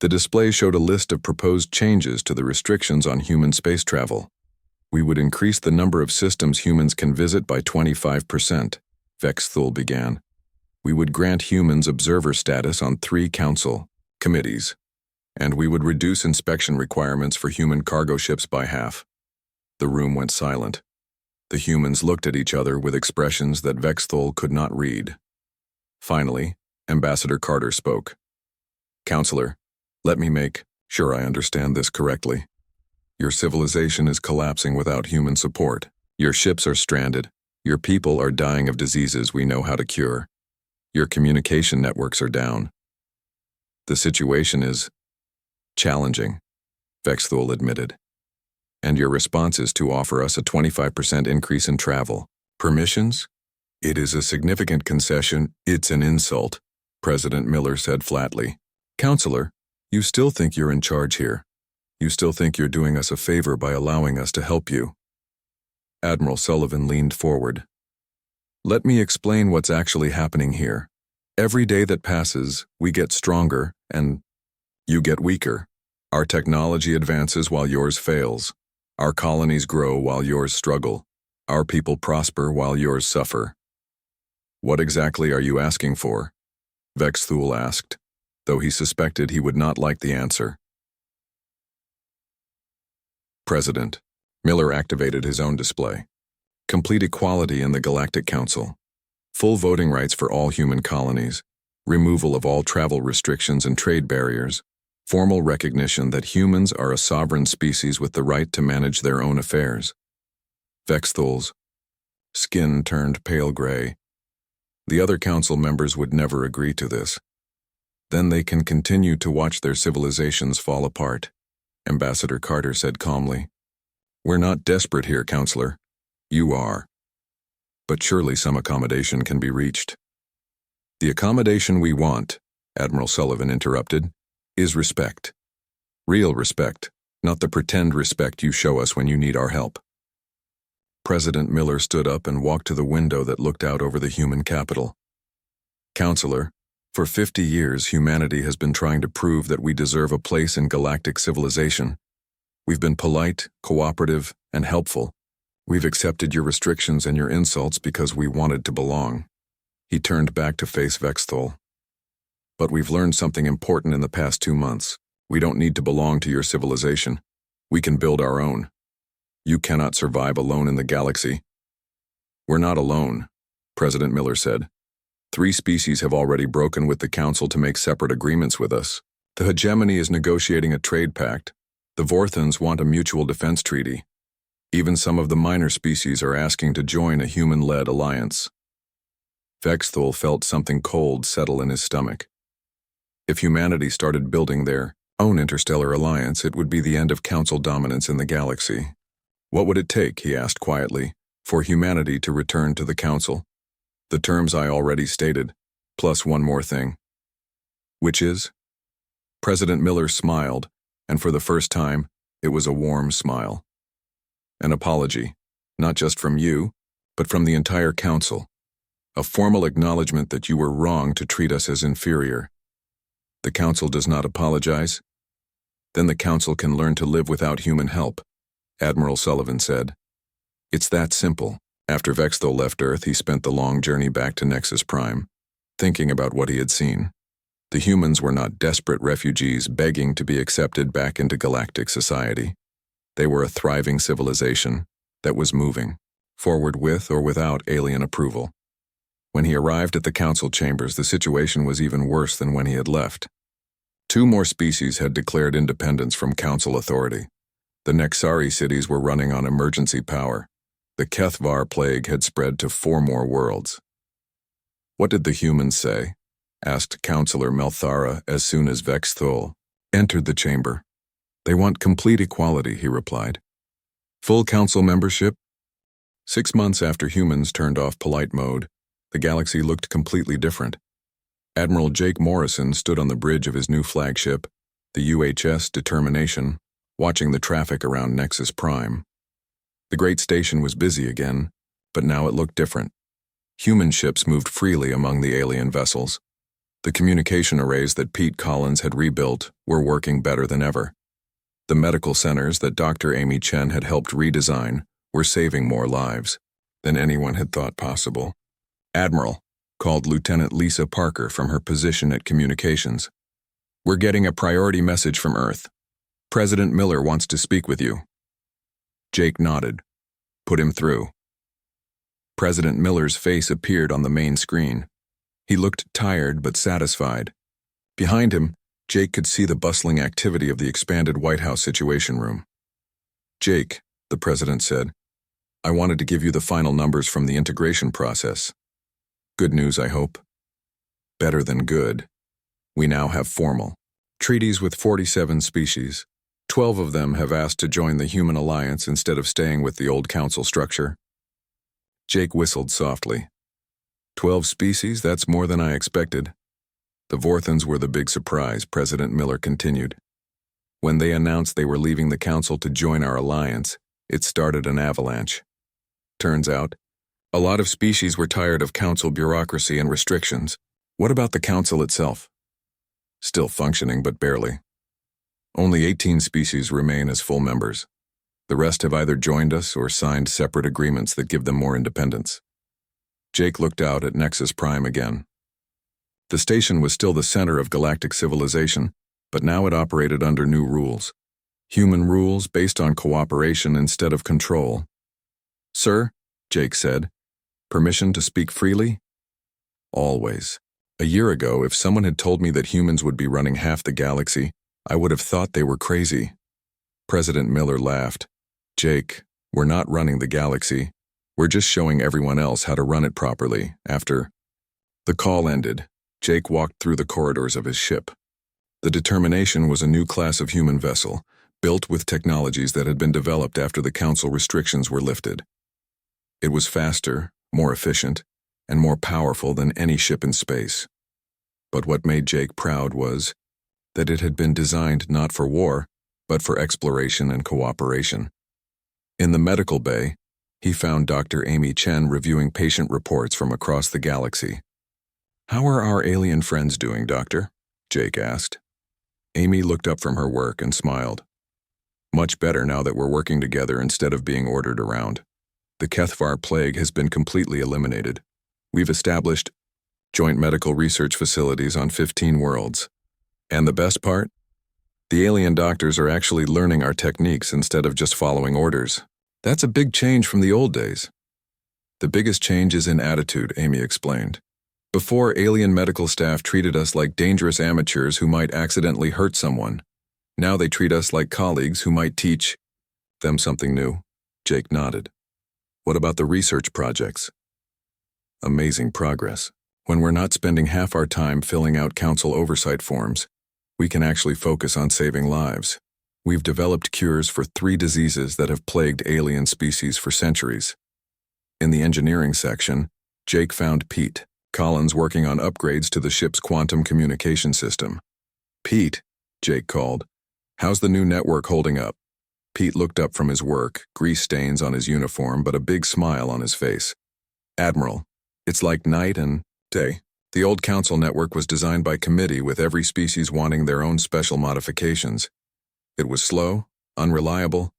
The display showed a list of proposed changes to the restrictions on human space travel. We would increase the number of systems humans can visit by 25%, Vexthul began. We would grant humans observer status on 3 council committees, and we would reduce inspection requirements for human cargo ships by half. The room went silent. The humans looked at each other with expressions that Vexthul could not read. Finally, Ambassador Carter spoke. Counselor, let me make sure I understand this correctly. Your civilization is collapsing without human support. Your ships are stranded. Your people are dying of diseases we know how to cure. Your communication networks are down. The situation is challenging, Vexthul admitted. And your response is to offer us a 25% increase in travel. Permissions? It is a significant concession. It's an insult, President Miller said flatly. Counselor, you still think you're in charge here. You still think you're doing us a favor by allowing us to help you. Admiral Sullivan leaned forward. Let me explain what's actually happening here. Every day that passes, we get stronger, and you get weaker. Our technology advances while yours fails. Our colonies grow while yours struggle. Our people prosper while yours suffer. What exactly are you asking for? Vexthul asked, though he suspected he would not like the answer. President. Miller activated his own display. Complete equality in the Galactic Council. Full voting rights for all human colonies. Removal of all travel restrictions and trade barriers. Formal recognition that humans are a sovereign species with the right to manage their own affairs. Vexthol's skin turned pale gray. The other council members would never agree to this. Then they can continue to watch their civilizations fall apart, Ambassador Carter said calmly. We're not desperate here, Counselor. You are. But surely some accommodation can be reached. The accommodation we want, Admiral Sullivan interrupted, is respect. Real respect, not the pretend respect you show us when you need our help. President Miller stood up and walked to the window that looked out over the human capital. Counselor, for 50 years humanity has been trying to prove that we deserve a place in galactic civilization. We've been polite, cooperative, and helpful. We've accepted your restrictions and your insults because we wanted to belong. He turned back to face Vexthol. But we've learned something important in the past 2 months. We don't need to belong to your civilization. We can build our own. You cannot survive alone in the galaxy. We're not alone, President Miller said. 3 species have already broken with the Council to make separate agreements with us. The hegemony is negotiating a trade pact. The Vorthans want a mutual defense treaty. Even some of the minor species are asking to join a human-led alliance. Vexthol felt something cold settle in his stomach. If humanity started building their own interstellar alliance, it would be the end of Council dominance in the galaxy. What would it take, he asked quietly, for humanity to return to the Council? The terms I already stated, plus one more thing. Which is? President Miller smiled, and for the first time, it was a warm smile. An apology, not just from you, but from the entire Council. A formal acknowledgement that you were wrong to treat us as inferior. The Council does not apologize? Then the Council can learn to live without human help, Admiral Sullivan said. It's that simple. After Vexthol left Earth, he spent the long journey back to Nexus Prime, thinking about what he had seen. The humans were not desperate refugees begging to be accepted back into galactic society. They were a thriving civilization that was moving, forward with or without alien approval. When he arrived at the Council chambers, the situation was even worse than when he had left. 2 more species had declared independence from Council authority. The Nexari cities were running on emergency power. The Kethvar plague had spread to 4 more worlds. What did the humans say? Asked Councillor Melthara as soon as Vexthol entered the chamber. They want complete equality, he replied. Full Council membership? 6 months after humans turned off polite mode, the galaxy looked completely different. Admiral Jake Morrison stood on the bridge of his new flagship, the UHS Determination, watching the traffic around Nexus Prime. The great station was busy again, but now it looked different. Human ships moved freely among the alien vessels. The communication arrays that Pete Collins had rebuilt were working better than ever. The medical centers that Dr. Amy Chen had helped redesign were saving more lives than anyone had thought possible. Admiral, called Lieutenant Lisa Parker from her position at Communications. We're getting a priority message from Earth. President Miller wants to speak with you. Jake nodded. Put him through. President Miller's face appeared on the main screen. He looked tired but satisfied. Behind him, Jake could see the bustling activity of the expanded White House Situation Room. Jake, the president said, I wanted to give you the final numbers from the integration process. Good news, I hope. Better than good. We now have formal treaties with 47 species. 12 of them have asked to join the Human Alliance instead of staying with the old Council structure. Jake whistled softly. 12 species, that's more than I expected. The Vorthans were the big surprise, President Miller continued. When they announced they were leaving the Council to join our alliance, it started an avalanche. Turns out, a lot of species were tired of Council bureaucracy and restrictions. What about the Council itself? Still functioning, but barely. Only 18 species remain as full members. The rest have either joined us or signed separate agreements that give them more independence. Jake looked out at Nexus Prime again. The station was still the center of galactic civilization, but now it operated under new rules. Human rules based on cooperation instead of control. Sir, Jake said, permission to speak freely? Always. A year ago, if someone had told me that humans would be running half the galaxy, I would have thought they were crazy. President Miller laughed. Jake, we're not running the galaxy. We're just showing everyone else how to run it properly. After the call ended, Jake walked through the corridors of his ship. The Determination was a new class of human vessel, built with technologies that had been developed after the Council restrictions were lifted. It was faster, more efficient, and more powerful than any ship in space. But what made Jake proud was that it had been designed not for war, but for exploration and cooperation. In the medical bay, he found Dr. Amy Chen reviewing patient reports from across the galaxy. "How are our alien friends doing, Doctor?" Jake asked. Amy looked up from her work and smiled. "Much better now that we're working together instead of being ordered around. The Kethvar plague has been completely eliminated. We've established joint medical research facilities on 15 worlds. And the best part? The alien doctors are actually learning our techniques instead of just following orders. That's a big change from the old days." "The biggest change is in attitude," Amy explained. "Before, alien medical staff treated us like dangerous amateurs who might accidentally hurt someone. Now they treat us like colleagues who might teach them something new." Jake nodded. "What about the research projects?" "Amazing progress. When we're not spending half our time filling out council oversight forms, we can actually focus on saving lives. We've developed cures for 3 diseases that have plagued alien species for centuries." In the engineering section, Jake found Pete Collins working on upgrades to the ship's quantum communication system. "Pete," Jake called, "how's the new network holding up?" Pete looked up from his work, grease stains on his uniform but a big smile on his face. "Admiral, it's like night and day. The old council network was designed by committee with every species wanting their own special modifications. It was slow, unreliable,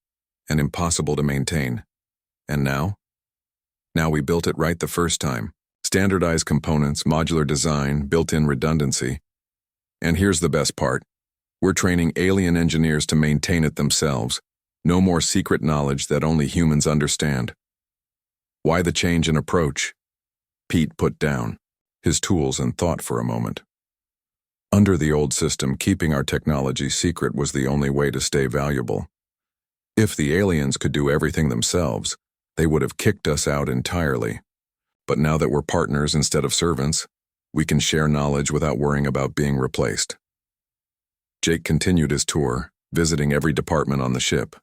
and impossible to maintain. And now? Now we built it right the first time. Standardized components, modular design, built-in redundancy. And here's the best part. We're training alien engineers to maintain it themselves. No more secret knowledge that only humans understand." "Why the change in approach?" Pete put down his tools and thought for a moment. "Under the old system, keeping our technology secret was the only way to stay valuable. If the aliens could do everything themselves, they would have kicked us out entirely. But now that we're partners instead of servants, we can share knowledge without worrying about being replaced." Jake continued his tour, visiting every department on the ship.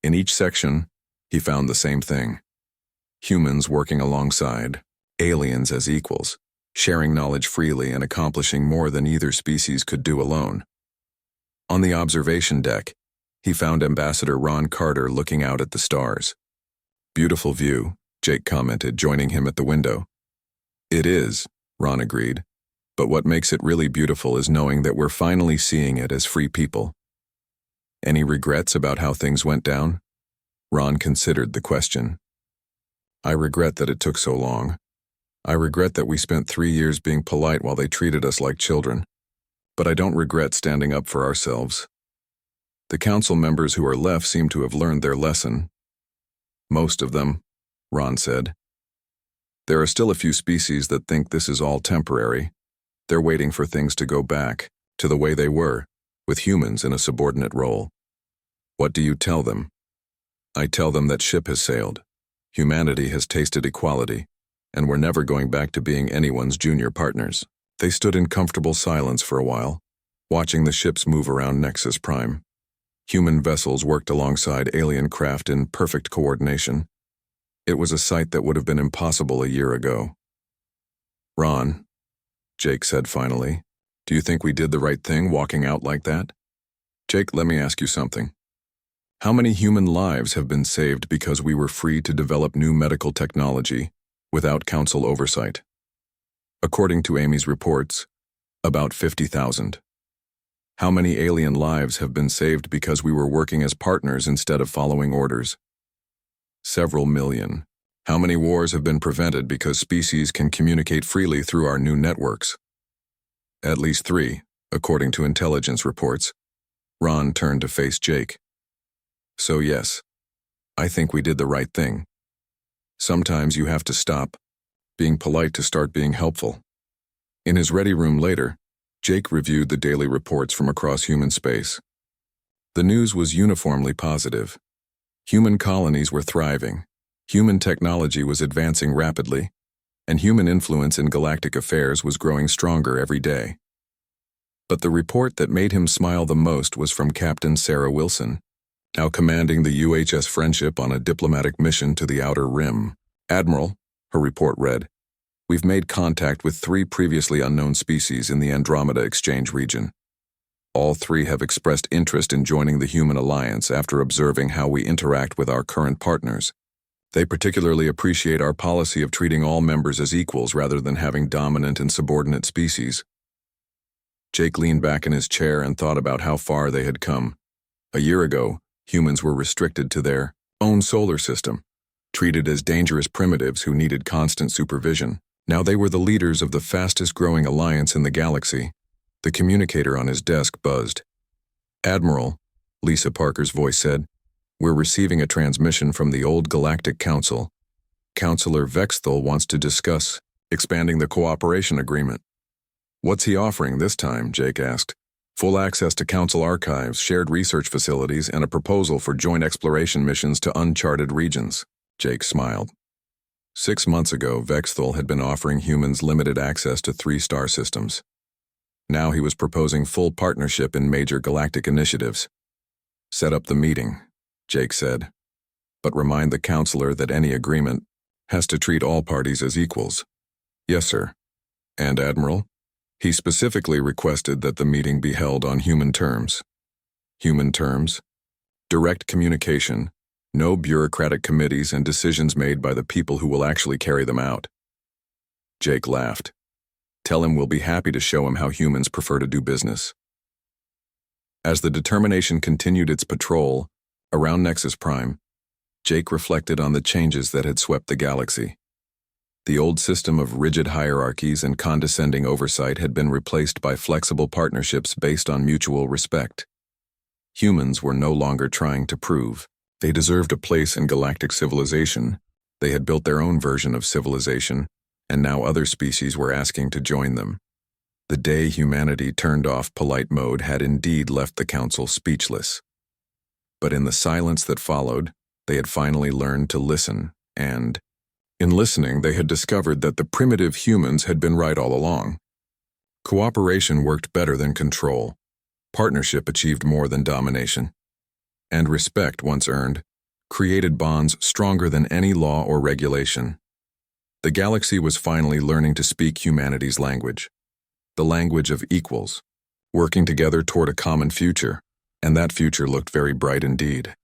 In each section, he found the same thing. Humans working alongside, aliens as equals, sharing knowledge freely and accomplishing more than either species could do alone. On the observation deck, he found Ambassador Ron Carter looking out at the stars. "Beautiful view," Jake commented, joining him at the window. "It is," Ron agreed, "but what makes it really beautiful is knowing that we're finally seeing it as free people." "Any regrets about how things went down?" Ron considered the question. "I regret that it took so long. I regret that we spent 3 years being polite while they treated us like children. But I don't regret standing up for ourselves. The council members who are left seem to have learned their lesson." "Most of them," Ron said. "There are still a few species that think this is all temporary. They're waiting for things to go back to the way they were, with humans in a subordinate role." "What do you tell them?" "I tell them that ship has sailed. Humanity has tasted equality, and we're never going back to being anyone's junior partners." They stood in comfortable silence for a while, watching the ships move around Nexus Prime. Human vessels worked alongside alien craft in perfect coordination. It was a sight that would have been impossible a year ago. "Ron," Jake said finally, "do you think we did the right thing walking out like that?" "Jake, let me ask you something. How many human lives have been saved because we were free to develop new medical technology without council oversight?" According to Amy's reports, about 50,000. "How many alien lives have been saved because we were working as partners instead of following orders?" "Several million. How many wars have been prevented because species can communicate freely through our new networks?" "At least 3, according to intelligence reports." Ron turned to face Jake. "So yes, I think we did the right thing. Sometimes you have to stop being polite to start being helpful." In his ready room later, Jake reviewed the daily reports from across human space. The news was uniformly positive. Human colonies were thriving, human technology was advancing rapidly, and human influence in galactic affairs was growing stronger every day. But the report that made him smile the most was from Captain Sarah Wilson, now commanding the UHS Friendship on a diplomatic mission to the Outer Rim. "Admiral," her report read, "we've made contact with 3 previously unknown species in the Andromeda Exchange region. All 3 have expressed interest in joining the Human Alliance after observing how we interact with our current partners. They particularly appreciate our policy of treating all members as equals rather than having dominant and subordinate species." Jake leaned back in his chair and thought about how far they had come. A year ago, humans were restricted to their own solar system, treated as dangerous primitives who needed constant supervision. Now they were the leaders of the fastest-growing alliance in the galaxy. The communicator on his desk buzzed. "Admiral," Lisa Parker's voice said, "we're receiving a transmission from the old Galactic Council. Counselor Vexthal wants to discuss expanding the cooperation agreement." "What's he offering this time?" Jake asked. "Full access to Council archives, shared research facilities, and a proposal for joint exploration missions to uncharted regions." Jake smiled. 6 months ago, Vexthal had been offering humans limited access to 3 star systems. Now he was proposing full partnership in major galactic initiatives. "Set up the meeting," Jake said, "but remind the counselor that any agreement has to treat all parties as equals." "Yes, sir." "And Admiral?" He specifically requested that the meeting be held on human terms. Human terms? Direct communication, no bureaucratic committees and decisions made by the people who will actually carry them out. Jake laughed. "Tell him we'll be happy to show him how humans prefer to do business." As the Determination continued its patrol around Nexus Prime, Jake reflected on the changes that had swept the galaxy. The old system of rigid hierarchies and condescending oversight had been replaced by flexible partnerships based on mutual respect. Humans were no longer trying to prove they deserved a place in galactic civilization. They had built their own version of civilization, and now other species were asking to join them. The day humanity turned off polite mode had indeed left the Council speechless. But in the silence that followed, they had finally learned to listen, and in listening, they had discovered that the primitive humans had been right all along. Cooperation worked better than control. Partnership achieved more than domination. And respect, once earned, created bonds stronger than any law or regulation. The galaxy was finally learning to speak humanity's language, the language of equals, working together toward a common future, and that future looked very bright indeed.